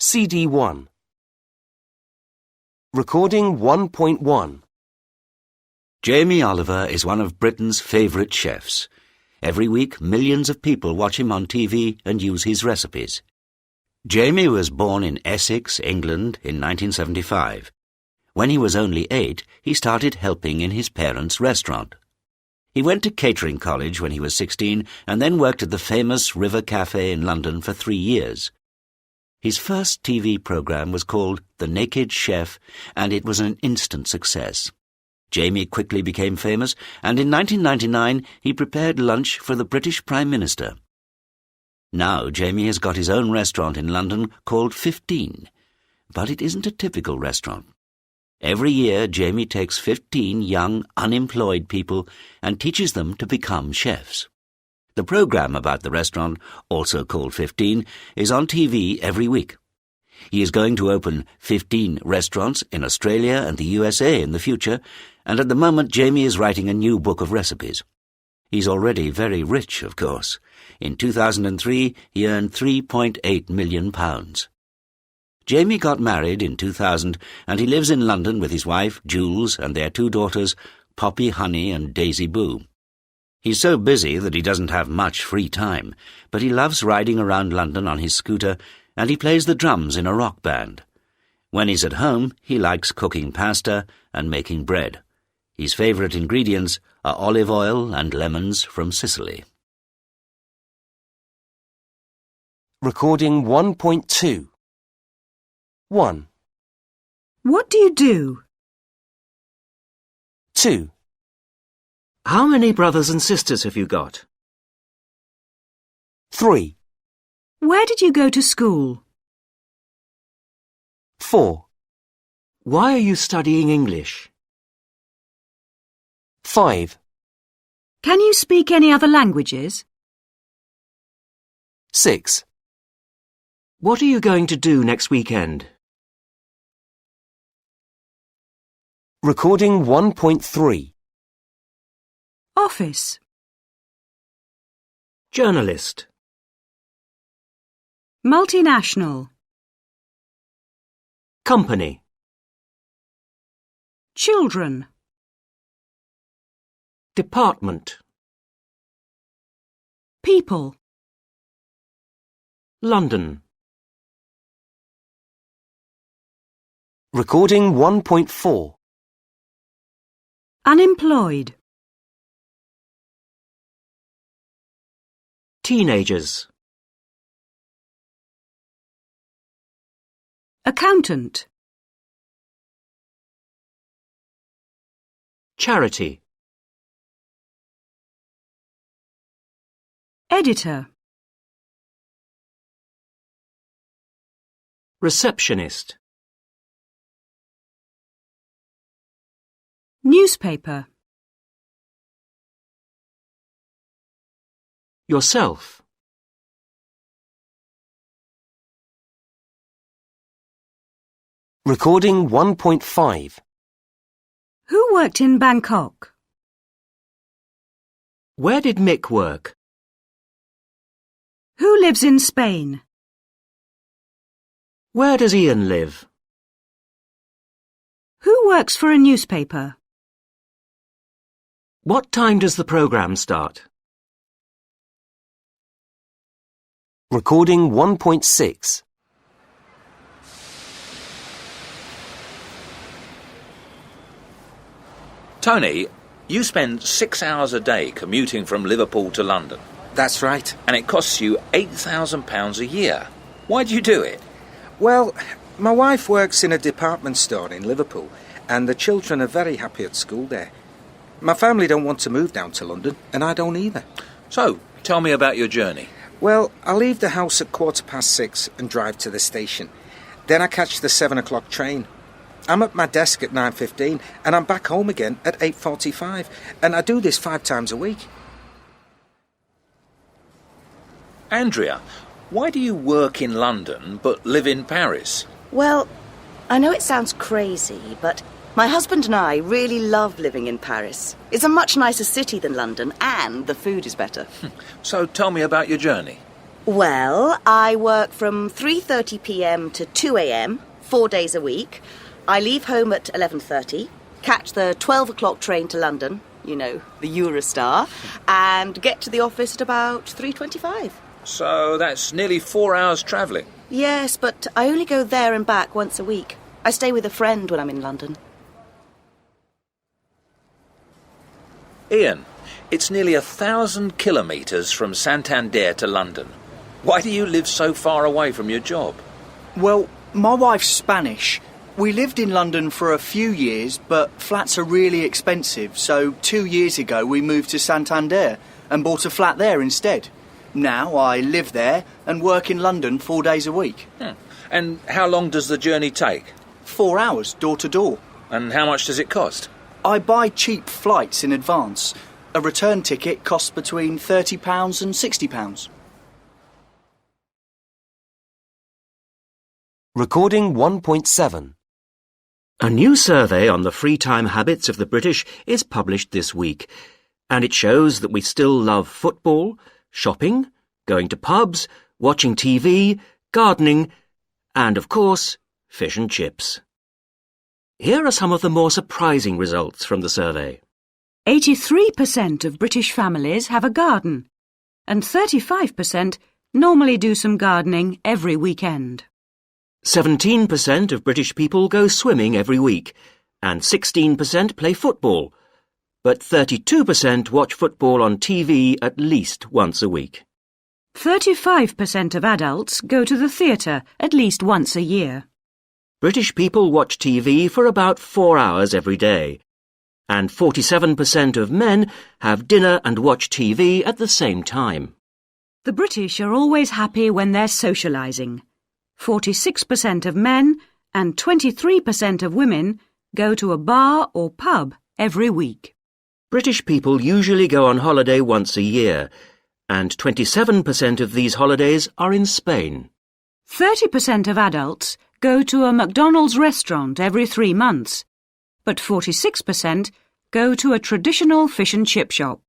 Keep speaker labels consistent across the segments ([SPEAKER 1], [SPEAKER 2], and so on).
[SPEAKER 1] CD1. Recording 1.1.
[SPEAKER 2] Jamie Oliver is one of Britain's favourite chefs. Every week, millions of people watch him on TV and use his recipes. Jamie was born in Essex, England, in 1975. When he was only 8, he started helping in his parents' restaurant. He went to catering college when he was 16 and then worked at the famous River Cafe in London for 3 years. His first TV programme was called The Naked Chef, and it was an instant success. Jamie quickly became famous, and in 1999 he prepared lunch for the British Prime Minister. Now Jamie has got his own restaurant in London called 15, but it isn't a typical restaurant. Every year Jamie takes 15 young, unemployed people and teaches them to become chefs. The programme about the restaurant, also called 15, is on TV every week. He is going to open 15 restaurants in Australia and the USA in the future, and at the moment Jamie is writing a new book of recipes. He's already very rich, of course. In 2003, he earned £3.8 million. Jamie got married in 2000, and he lives in London with his wife, Jules, and their 2 daughters, Poppy Honey and Daisy Boo. He's so busy that he doesn't have much free time, but he loves riding around London on his scooter, and he plays the drums in a rock band. When he's at home, he likes cooking pasta and making bread. His favourite ingredients are olive oil and lemons from Sicily.
[SPEAKER 1] Recording 1.2. 1,
[SPEAKER 3] What do you do?
[SPEAKER 1] 2,
[SPEAKER 4] How many brothers and sisters have you got?
[SPEAKER 1] 3,
[SPEAKER 3] Where did you go to school?
[SPEAKER 1] 4,
[SPEAKER 4] Why are you studying English?
[SPEAKER 1] 5,
[SPEAKER 3] Can you speak any other languages?
[SPEAKER 1] 6,
[SPEAKER 4] What are you going to do next weekend?
[SPEAKER 1] Recording 1.3.
[SPEAKER 3] Office.
[SPEAKER 4] Journalist.
[SPEAKER 3] Multinational.
[SPEAKER 4] Company.
[SPEAKER 3] Children.
[SPEAKER 4] Department.
[SPEAKER 3] People.
[SPEAKER 4] London.
[SPEAKER 1] Recording 1.4.
[SPEAKER 3] Unemployed.
[SPEAKER 4] Teenagers.
[SPEAKER 3] Accountant.
[SPEAKER 4] Charity.
[SPEAKER 3] Editor.
[SPEAKER 4] Receptionist.
[SPEAKER 3] Newspaper.
[SPEAKER 4] Yourself.
[SPEAKER 1] Recording 1.5.
[SPEAKER 3] Who worked in Bangkok?
[SPEAKER 4] Where did Mick work?
[SPEAKER 3] Who lives in Spain?
[SPEAKER 4] Where does Ian live?
[SPEAKER 3] Who works for a newspaper?
[SPEAKER 4] What time does the programme start?
[SPEAKER 1] Recording 1.6.
[SPEAKER 5] Tony, you spend 6 hours a day commuting from Liverpool to London,
[SPEAKER 6] That's right.
[SPEAKER 5] and it costs you £8,000 a year. Why do you do it?
[SPEAKER 6] Well, my wife works in a department store in Liverpool, and the children are very happy at school there. My family don't want to move down to London, and I don't either.
[SPEAKER 5] So, tell me about your journey.
[SPEAKER 6] Well, I leave the house at 6:15 and drive to the station. Then I catch the 7 o'clock train. I'm at my desk at 9:15, and I'm back home again at 8:45, and I do this 5 times a week.
[SPEAKER 5] Andrea, why do you work in London but live in Paris?
[SPEAKER 7] Well, I know it sounds crazy, but my husband and I really love living in Paris. It's a much nicer city than London, and the food is better.
[SPEAKER 5] So tell me about your journey.
[SPEAKER 7] Well, I work from 3:30 p.m. to 2 a.m, 4 days a week. I leave home at 11:30, catch the 12 o'clock train to London, you know, the Eurostar, and get to the office at about 3:25.
[SPEAKER 5] So that's nearly 4 hours travelling.
[SPEAKER 7] Yes, but I only go there and back once a week. I stay with a friend when I'm in London.
[SPEAKER 5] Ian, it's nearly 1,000 kilometres from Santander to London. Why do you live so far away from your job?
[SPEAKER 8] Well, my wife's Spanish. We lived in London for a few years, but flats are really expensive, so 2 years ago we moved to Santander and bought a flat there instead. Now I live there and work in London 4 days a week.
[SPEAKER 5] And how long does the journey take?
[SPEAKER 8] 4 hours, door to door.
[SPEAKER 5] And how much does it cost?
[SPEAKER 8] I buy cheap flights in advance. A return ticket costs between £30 and £60.
[SPEAKER 1] Recording 1.7.
[SPEAKER 4] A new survey on the free time habits of the British is published this week, and it shows that we still love football, shopping, going to pubs, watching TV, gardening, and, of course, fish and chips. Here are some of the more surprising results from the survey.
[SPEAKER 3] 83% of British families have a garden, and 35% normally do some gardening every weekend.
[SPEAKER 4] 17% of British people go swimming every week, and 16% play football, but 32% watch football on TV at least once a week.
[SPEAKER 3] 35% of adults go to the theatre at least once a year.
[SPEAKER 4] British people watch TV for about 4 hours every day, and 47% of men have dinner and watch TV at the same time.
[SPEAKER 3] The British are always happy when they're socialising. 46% of men and 23% of women go to a bar or pub every week.
[SPEAKER 4] British people usually go on holiday once a year, and 27% of these holidays are in Spain.
[SPEAKER 3] 30% of adults go to a McDonald's restaurant every 3 months, but 46% go to a traditional fish and chip shop.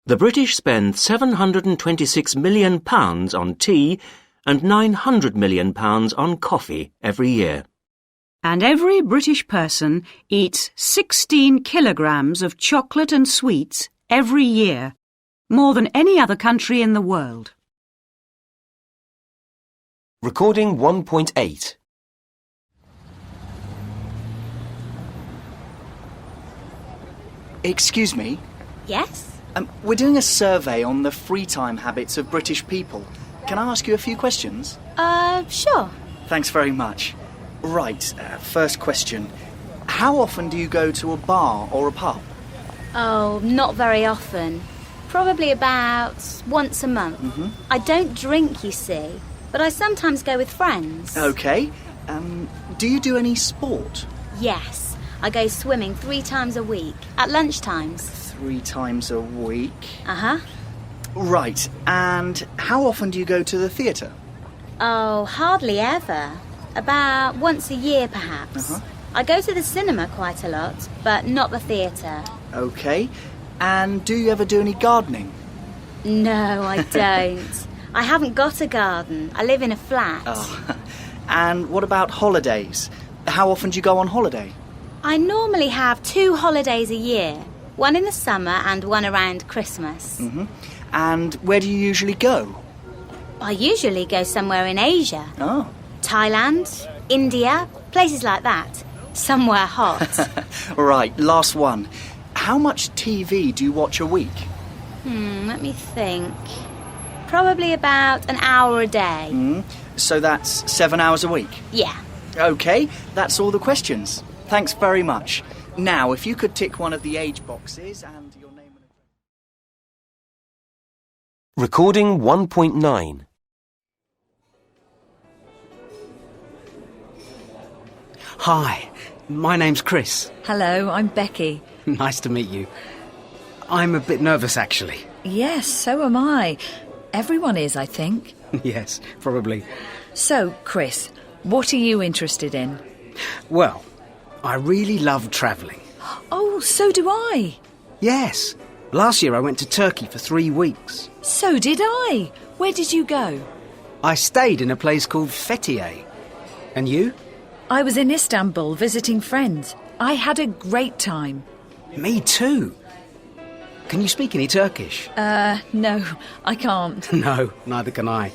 [SPEAKER 4] The British spend £726 million on tea and £900 million on coffee every year.
[SPEAKER 3] And every British person eats 16 kilograms of chocolate and sweets every year, more than any other country in the world.
[SPEAKER 1] Recording 1.8.
[SPEAKER 8] Excuse me?
[SPEAKER 9] Yes?
[SPEAKER 8] We're doing a survey on the free time habits of British people. Can I ask you a few questions?
[SPEAKER 9] Sure.
[SPEAKER 8] Thanks very much. Right, first question. How often do you go to a bar or a pub?
[SPEAKER 9] Oh, not very often. Probably about once a month. I don't drink, you see, but I sometimes go with friends.
[SPEAKER 8] OK. Do you do any sport?
[SPEAKER 9] Yes, I go swimming 3 times a week, at lunchtimes.
[SPEAKER 8] 3 times a week?
[SPEAKER 9] Uh-huh.
[SPEAKER 8] Right, and how often do you go to the theatre?
[SPEAKER 9] Oh, hardly ever. About once a year, perhaps. I go to the cinema quite a lot, but not the theatre.
[SPEAKER 8] OK. And do you ever do any gardening?
[SPEAKER 9] No, I don't. I haven't got a garden. I live in a flat.
[SPEAKER 8] Oh. And what about holidays? How often do you go on holiday?
[SPEAKER 9] I normally have 2 holidays a year. One in the summer and one around Christmas.
[SPEAKER 8] And where do you usually go?
[SPEAKER 9] I usually go somewhere in Asia.
[SPEAKER 8] Oh.
[SPEAKER 9] Thailand, India, places like that. Somewhere hot.
[SPEAKER 8] Right, last one. How much TV do you watch a week?
[SPEAKER 9] Let me think. Probably about an hour a day.
[SPEAKER 8] So that's 7 hours a week?
[SPEAKER 9] Yeah.
[SPEAKER 8] OK, that's all the questions. Thanks very much. Now, if you could tick one of the age boxes and your name and address.
[SPEAKER 1] Recording 1.9.
[SPEAKER 10] Hi, my name's Chris.
[SPEAKER 11] Hello, I'm Becky.
[SPEAKER 10] Nice to meet you. I'm a bit nervous, actually.
[SPEAKER 11] Yes, so am I. Everyone is, I think.
[SPEAKER 10] Yes, probably.
[SPEAKER 11] So, Chris, what are you interested in?
[SPEAKER 10] Well, I really love travelling.
[SPEAKER 11] Oh, so do I.
[SPEAKER 10] Yes, Last year I went to Turkey for 3 weeks.
[SPEAKER 11] So did I. Where did you go?
[SPEAKER 10] I stayed in a place called Fethiye. And you?
[SPEAKER 11] I was in Istanbul visiting friends. I had a great time.
[SPEAKER 10] Me too. Can you speak any Turkish?
[SPEAKER 11] No, I can't.
[SPEAKER 10] No, neither can I.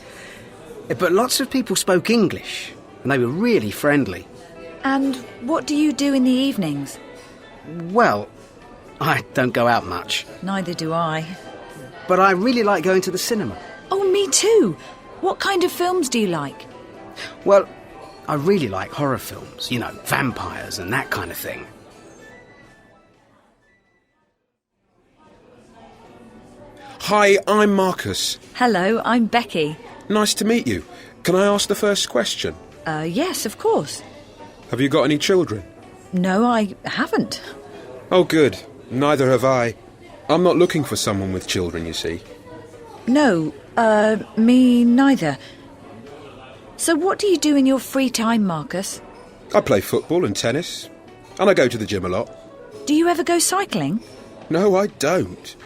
[SPEAKER 10] But lots of people spoke English, and they were really friendly.
[SPEAKER 11] And what do you do in the evenings?
[SPEAKER 10] Well, I don't go out much.
[SPEAKER 11] Neither do I.
[SPEAKER 10] But I really like going to the cinema.
[SPEAKER 11] Oh, me too. What kind of films do you like?
[SPEAKER 10] Well, I really like horror films, you know, vampires and that kind of thing.
[SPEAKER 12] Hi, I'm Marcus.
[SPEAKER 11] Hello, I'm Becky.
[SPEAKER 12] Nice to meet you. Can I ask the first question?
[SPEAKER 11] Yes, of course.
[SPEAKER 12] Have you got any children?
[SPEAKER 11] No, I haven't.
[SPEAKER 12] Oh, good. Neither have I. I'm not looking for someone with children, you see.
[SPEAKER 11] No, me neither. So what do you do in your free time, Marcus?
[SPEAKER 12] I play football and tennis, and I go to the gym a lot.
[SPEAKER 11] Do you ever go cycling?
[SPEAKER 12] No, I don't.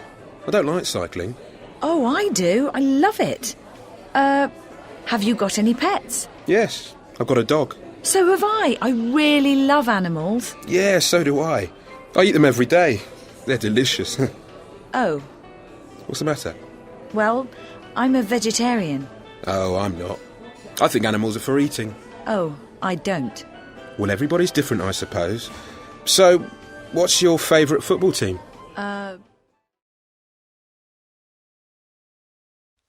[SPEAKER 12] I don't like cycling.
[SPEAKER 11] Oh, I do. I love it. Have you got any pets?
[SPEAKER 12] Yes, I've got a dog.
[SPEAKER 11] So have I. I really love animals.
[SPEAKER 12] Yeah, so do I. I eat them every day. They're delicious.
[SPEAKER 11] Oh.
[SPEAKER 12] What's the matter?
[SPEAKER 11] Well, I'm a vegetarian.
[SPEAKER 12] Oh, I'm not. I think animals are for eating.
[SPEAKER 11] Oh, I don't.
[SPEAKER 12] Well, everybody's different, I suppose. So, what's your favourite football team?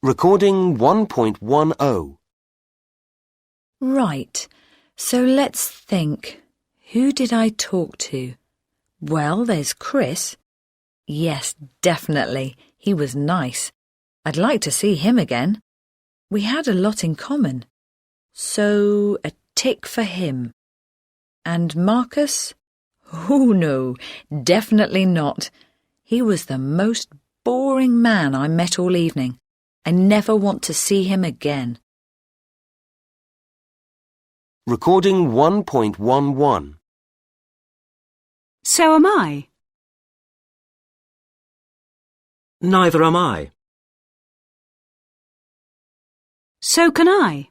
[SPEAKER 1] Recording 1.10.
[SPEAKER 11] Right. So let's think. Who did I talk to? Well, there's Chris. Yes, definitely. He was nice. I'd like to see him again. We had a lot in common. So, a tick for him. And Marcus? Oh, no, definitely not. He was the most boring man I met all evening. I never want to see him again.
[SPEAKER 1] Recording 1.11.
[SPEAKER 3] So am I.
[SPEAKER 4] Neither am I.
[SPEAKER 3] So can I.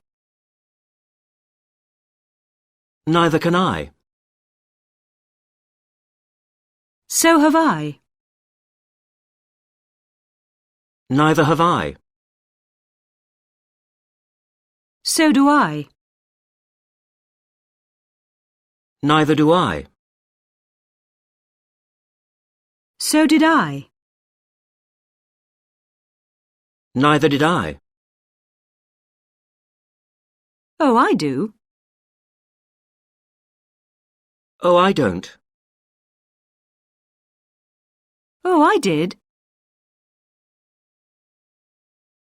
[SPEAKER 4] Neither can I.
[SPEAKER 3] So have I.
[SPEAKER 4] Neither have I.
[SPEAKER 3] So do I.
[SPEAKER 4] Neither do I.
[SPEAKER 3] So did I.
[SPEAKER 4] Neither did I.
[SPEAKER 3] Oh, I do.
[SPEAKER 4] Oh, I don't.
[SPEAKER 3] Oh, I did.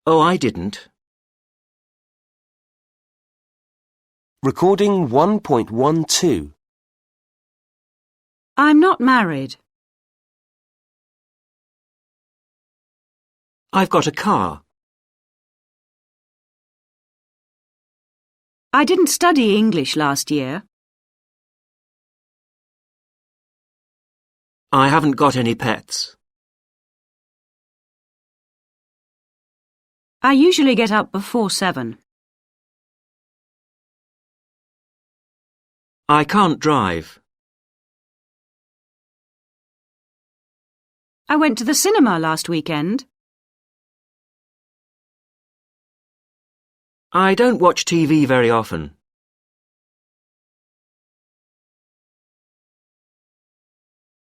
[SPEAKER 4] Oh, I didn't.
[SPEAKER 1] Recording 1.12.
[SPEAKER 3] I'm not married.
[SPEAKER 4] I've got a car.
[SPEAKER 3] I didn't study English last year.
[SPEAKER 4] I haven't got any pets.
[SPEAKER 3] I usually get up before 7.
[SPEAKER 4] I can't drive.
[SPEAKER 3] I went to the cinema last weekend.
[SPEAKER 4] I don't watch TV very often.